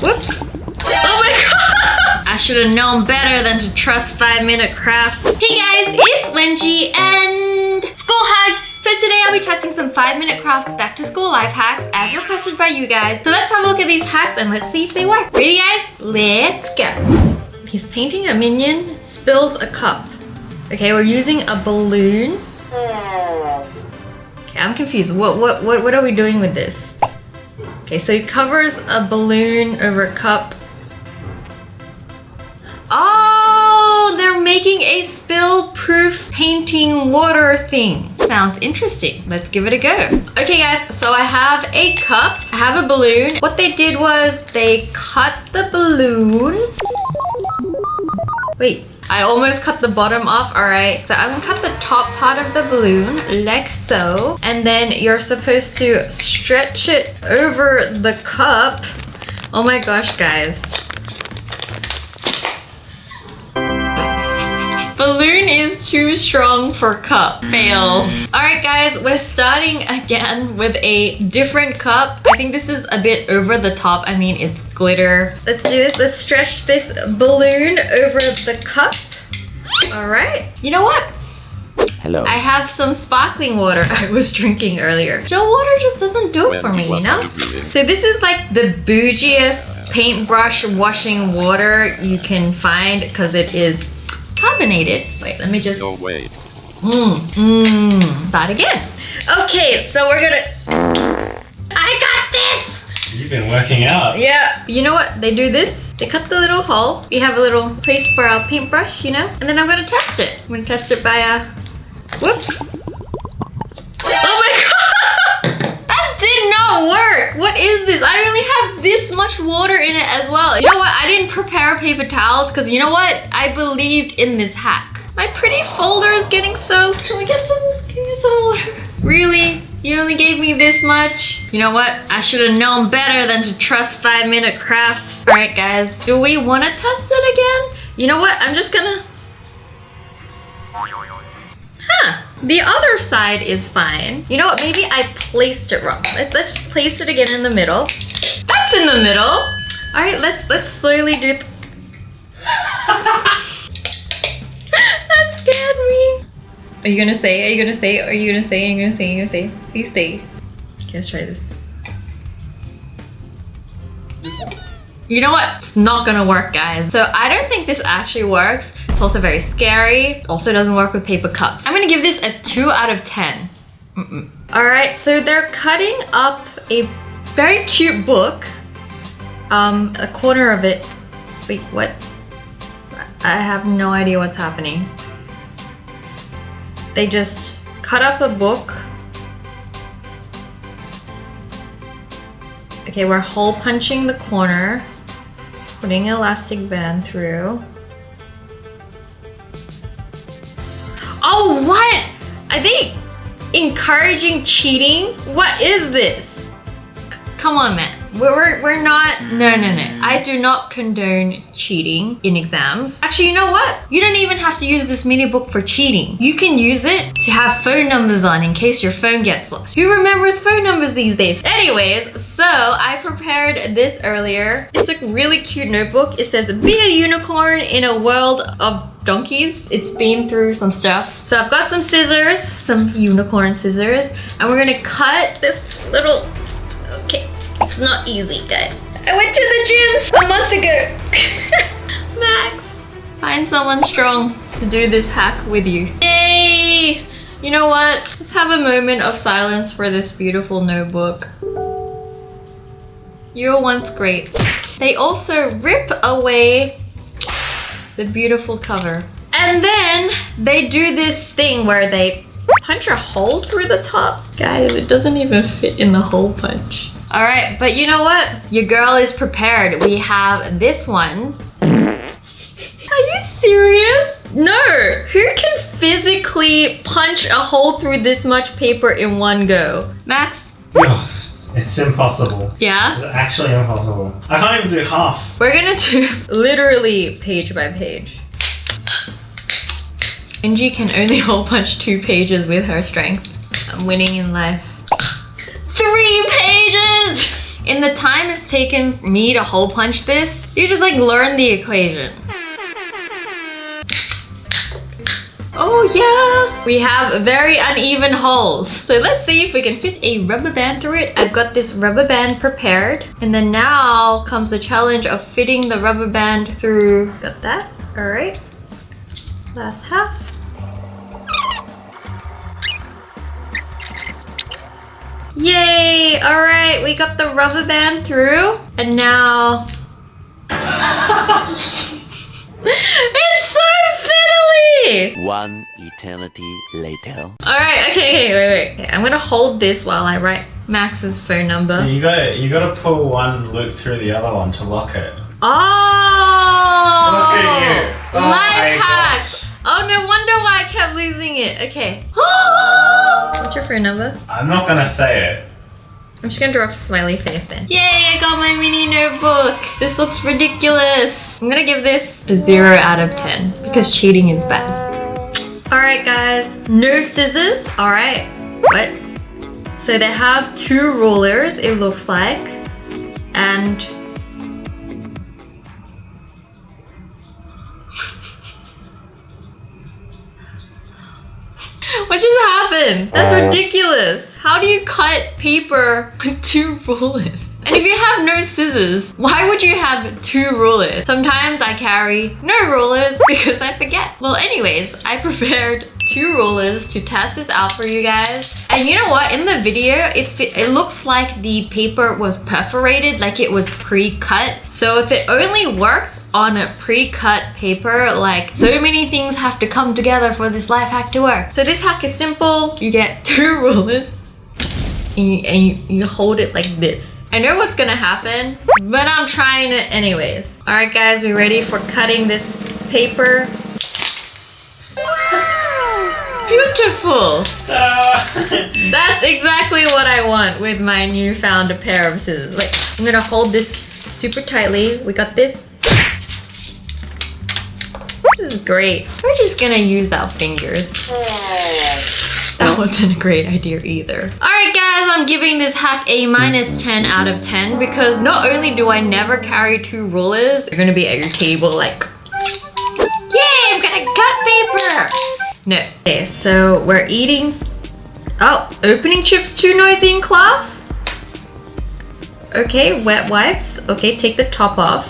Whoops. Oh my god! I should have known better than to trust 5-minute crafts. Hey guys, it's Wengie and School Hacks! So today I'll be testing some 5-minute crafts back to school life hacks as requested by you guys. So let's have a look at these hacks and let's see if they work. Ready guys? Let's go. He's painting a minion, spills a cup. Okay, we're using a balloon. Okay, I'm confused. What are we doing with this? Okay, so he covers a balloon over a cup. Oh, they're making a spill-proof painting water thing. Sounds interesting. Let's give it a go. Okay guys, so I have a cup, I have a balloon. What they did was they cut the balloon. Wait, I almost cut the bottom off. All right, so I'm gonna cut the top part of the balloon like so. And then you're supposed to stretch it over the cup. Oh my gosh, guys. Balloon is too strong for cup. Fail. All right guys, we're starting again with a different cup. I think this is a bit over the top. I mean, it's glitter. Let's do this. Let's stretch this balloon over the cup. All right. You know what? Hello. I have some sparkling water I was drinking earlier. Still water just doesn't do it for me, you know? So this is like the bougiest paintbrush washing water you can find because it is carbonated. Wait, let me just... No, wait. Start again. Okay, so we're gonna... I got this! You've been working out. Yeah. You know what? They do this. They cut the little hole. We have a little place for our paintbrush, you know? And then I'm gonna test it. I'm gonna test it by whoops. Oh my god! That did not work! What is this? I only have this much water in it as well. You know what? I didn't prepare paper towels because you know what? I believed in this hack. My pretty folder is getting soaked. Can we get some water? Really? You only gave me this much? You know what? I should have known better than to trust 5-minute crafts. All right, guys. Do we want to test it again? You know what? I'm just gonna... Huh. The other side is fine. You know what? Maybe I placed it wrong. Let's place it again in the middle. That's in the middle. All right, let's slowly do... That scared me. Are you gonna say? Are you gonna say? Are you gonna say? Are you gonna say? Are you gonna say? Please stay. Okay, let's try this. You know what? It's not gonna work, guys. So I don't think this actually works. It's also very scary. Also doesn't work with paper cups. I'm gonna give this a 2 out of 10. All right, so they're cutting up a very cute book. A corner of it. Wait, what? I have no idea what's happening. They just cut up a book. Okay, we're hole punching the corner, putting an elastic band through. Oh, what? Are they encouraging cheating? What is this? Come on, man. We're not, no. I do not condone cheating in exams. Actually, you know what? You don't even have to use this mini book for cheating. You can use it to have phone numbers on in case your phone gets lost. Who remembers phone numbers these days? Anyways, so I prepared this earlier. It's a really cute notebook. It says, be a unicorn in a world of donkeys. It's been through some stuff. So I've got some scissors, some unicorn scissors, and we're gonna cut this little, okay. It's not easy, guys. I went to the gym a month ago. Max, find someone strong to do this hack with you. Yay! You know what? Let's have a moment of silence for this beautiful notebook. You were once great. They also rip away the beautiful cover. And then they do this thing where they punch a hole through the top. Guys, it doesn't even fit in the hole punch. All right, but you know what? Your girl is prepared. We have this one. Are you serious? No, who can physically punch a hole through this much paper in one go? Max? It's impossible. Yeah? It's actually impossible. I can't even do half. We're gonna do literally page by page. Wengie can only hole punch 2 pages with her strength. I'm winning in life. 3 pages! in the time it's taken for me to hole punch this, you just like learn the equation. Oh yes! We have very uneven holes. So let's see if we can fit a rubber band through it. I've got this rubber band prepared. And then now comes the challenge of fitting the rubber band through. Got that? Alright. Last half. Yay! Alright, we got the rubber band through. And now... It's so fiddly! One eternity later. Alright, okay, wait. Okay, I'm gonna hold this while I write Max's phone number. You gotta pull one loop through the other one to lock it. Oh! Look at you. Oh Life my hacks! gosh. Oh, no wonder why I kept losing it. Okay. What's your phone number? I'm not gonna say it. I'm just gonna draw a smiley face then. Yay, I got my mini notebook. This looks ridiculous. I'm gonna give this a 0 out of 10 because cheating is bad. Alright guys, no scissors. Alright, what? So they have 2 rulers, it looks like. And what just happened? That's ridiculous. How do you cut paper with 2 rulers? And if you have no scissors, why would you have 2 rulers? Sometimes I carry no rulers because I forget. Well, anyways, I prepared 2 rulers to test this out for you guys. And you know what? In the video, it looks like the paper was perforated, like it was pre-cut. So if it only works on a pre-cut paper, like so many things have to come together for this life hack to work. So this hack is simple. You get 2 rulers and you hold it like this. I know what's gonna happen, but I'm trying it anyways. All right guys, we ready for cutting this paper? Beautiful! That's exactly what I want with my newfound pair of scissors. Like, I'm gonna hold this super tightly. We got this. This is great. We're just gonna use our fingers. That wasn't a great idea either. Alright guys, I'm giving this hack a -10 out of 10 because not only do I never carry 2 rulers, they're gonna be at your table like, yay, I'm gonna cut paper! No. Okay, so we're eating. Oh, opening chips too noisy in class? Okay, wet wipes. Okay, take the top off.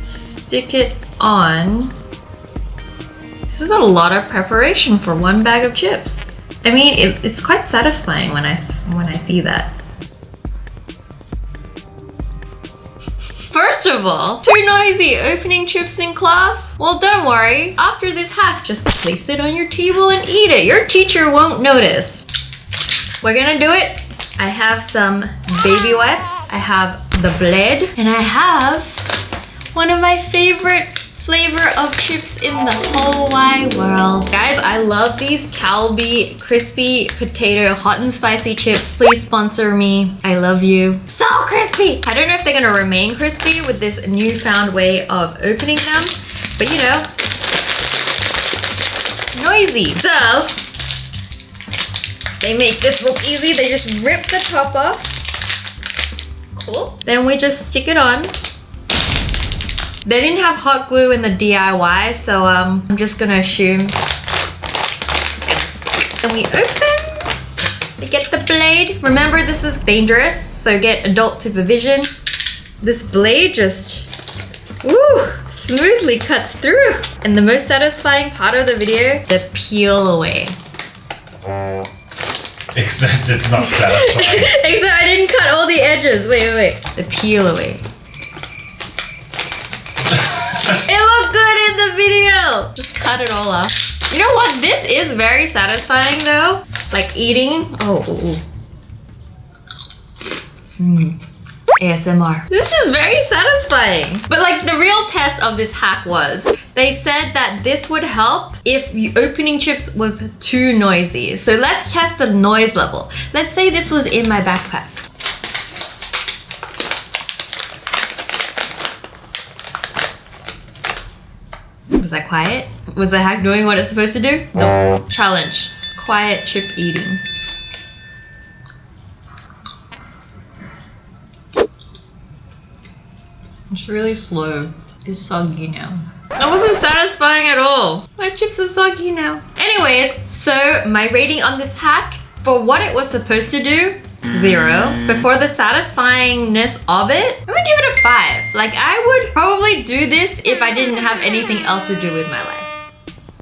Stick it on. This is a lot of preparation for 1 bag of chips. I mean, it's quite satisfying when I see that. First of all, too noisy opening chips in class? Well, don't worry. After this hack, just place it on your table and eat it. Your teacher won't notice. We're gonna do it. I have some baby wipes. I have the blade. And I have one of my favorite flavor of chips in the whole wide world. Guys, I love these Calbee crispy potato hot and spicy chips. Please sponsor me. I love you. So crispy! I don't know if they're gonna remain crispy with this newfound way of opening them, but you know, noisy. So, they make this look easy. They just rip the top off. Cool. Then we just stick it on. They didn't have hot glue in the DIY, so I'm just gonna assume. Then we open. We get the blade. Remember, this is dangerous, so get adult supervision. This blade just, woo, smoothly cuts through. And the most satisfying part of the video, the peel away. Except it's not satisfying. Except I didn't cut all the edges. Wait. The peel away. It looked good in the video! Just cut it all off. You know what? This is very satisfying though. Like eating. ASMR. This is just very satisfying. But like the real test of this hack was, they said that this would help if opening chips was too noisy. So let's test the noise level. Let's say this was in my backpack. Was that quiet? Was the hack doing what it's supposed to do? No. Challenge. Quiet chip eating. It's really slow. It's soggy now. That wasn't satisfying at all. My chips are soggy now. Anyways, so my rating on this hack, for what it was supposed to do, 0. But for the satisfyingness of it, I'm gonna give it a 5. Like, I would probably do this if I didn't have anything else to do with my life.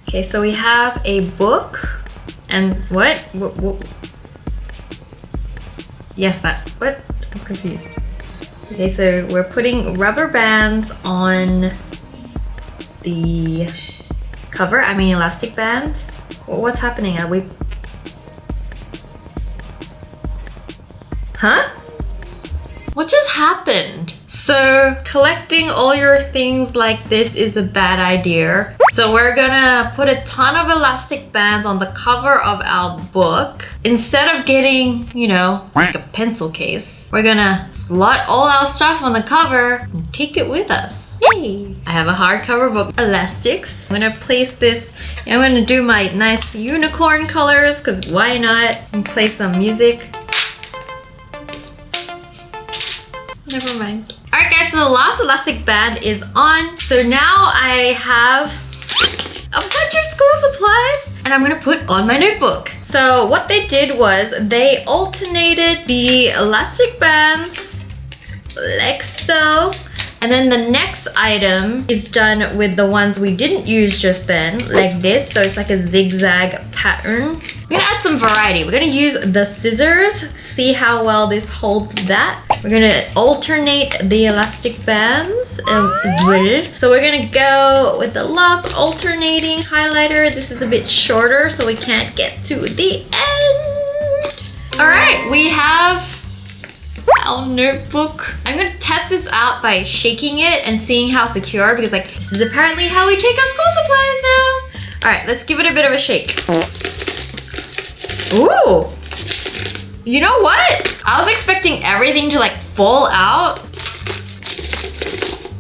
Okay, so we have a book and what? Yes, that. What? I'm confused. Okay, so we're putting rubber bands on the cover. I mean, elastic bands. What's happening? Are we? Huh? What just happened? So collecting all your things like this is a bad idea. So we're gonna put a ton of elastic bands on the cover of our book. Instead of getting, you know, like a pencil case, we're gonna slot all our stuff on the cover and take it with us. Yay! I have a hardcover book, elastics. I'm gonna place this, I'm gonna do my nice unicorn colors, because why not? And play some music. Never mind. Alright guys, so the last elastic band is on. So now I have a bunch of school supplies and I'm gonna put on my notebook. So what they did was they alternated the elastic bands like so. And then the next item is done with the ones we didn't use just then, like this. So it's like a zigzag pattern. We're gonna add some variety. We're gonna use the scissors, see how well this holds that. We're gonna alternate the elastic bands as well. So we're gonna go with the last alternating highlighter. This is a bit shorter, so we can't get to the end. All right, we have our notebook. I'm gonna test this out by shaking it and seeing how secure, because like this is apparently how we take our school supplies now. All right, let's give it a bit of a shake. Ooh, you know what? I was expecting everything to like fall out.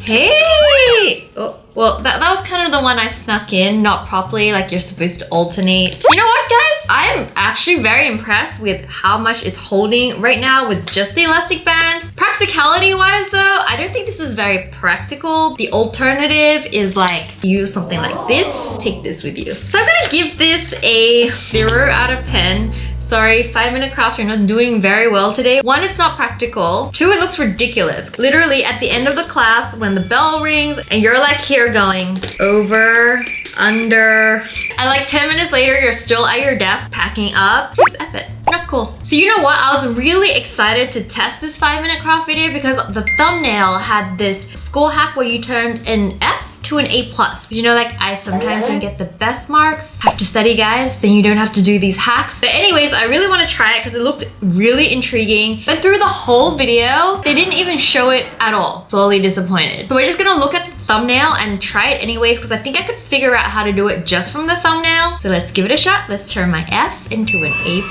Hey! Oh, well, that was kind of the one I snuck in, not properly, like you're supposed to alternate. You know what, guys? I'm actually very impressed with how much it's holding right now with just the elastic bands. Practicality-wise though, I don't think this is very practical. The alternative is like, use something like this, take this with you. So I'm gonna give this a 0 out of 10. Sorry, 5-minute crafts, you're not doing very well today. 1, it's not practical. 2, it looks ridiculous. Literally at the end of the class, when the bell rings and you're like here going over, under, and like 10 minutes later, you're still at your desk packing up. Takes effort. Not cool. So you know what? I was really excited to test this 5-minute craft video because the thumbnail had this school hack where you turned an F to an A+. You know, like I sometimes don't get the best marks. Have to study, guys, then you don't have to do these hacks. But anyways, I really want to try it because it looked really intriguing. But through the whole video, they didn't even show it at all. Sorely disappointed. So we're just gonna look at the thumbnail and try it anyways because I think I could figure out how to do it just from the thumbnail. So let's give it a shot. Let's turn my F into an A+.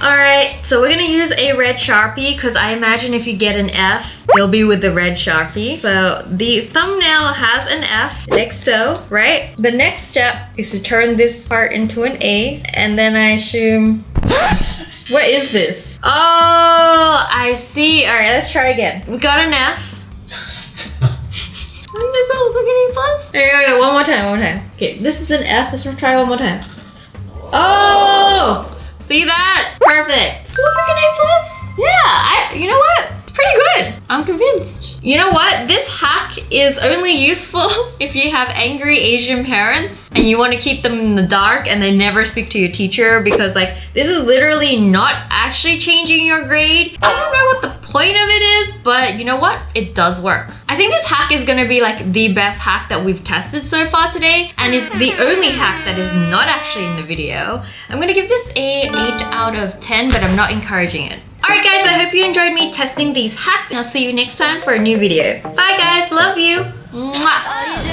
Alright, so we're gonna use a red Sharpie because I imagine if you get an F, you'll be with the red Sharpie. So the thumbnail has an F, like so, right? The next step is to turn this part into an A, and then I assume... What is this? Oh, I see. Alright, let's try again. We got an F. Does that look like an A plus? Okay, one more time, Okay, this is an F. Let's try one more time. Oh! See that? Perfect. Look like an A+? Yeah, you know what? It's pretty good. I'm convinced. You know what? This hack is only useful if you have angry Asian parents and you want to keep them in the dark and they never speak to your teacher because like this is literally not actually changing your grade. I don't know what the point of it is, but you know what? It does work. I think this hack is gonna be like the best hack that we've tested so far today, and is the only hack that is not actually in the video. I'm gonna give this a 8 out of 10, but I'm not encouraging it. Alright guys, I hope you enjoyed me testing these hacks, and I'll see you next time for a new video. Bye guys, love you! Mwah.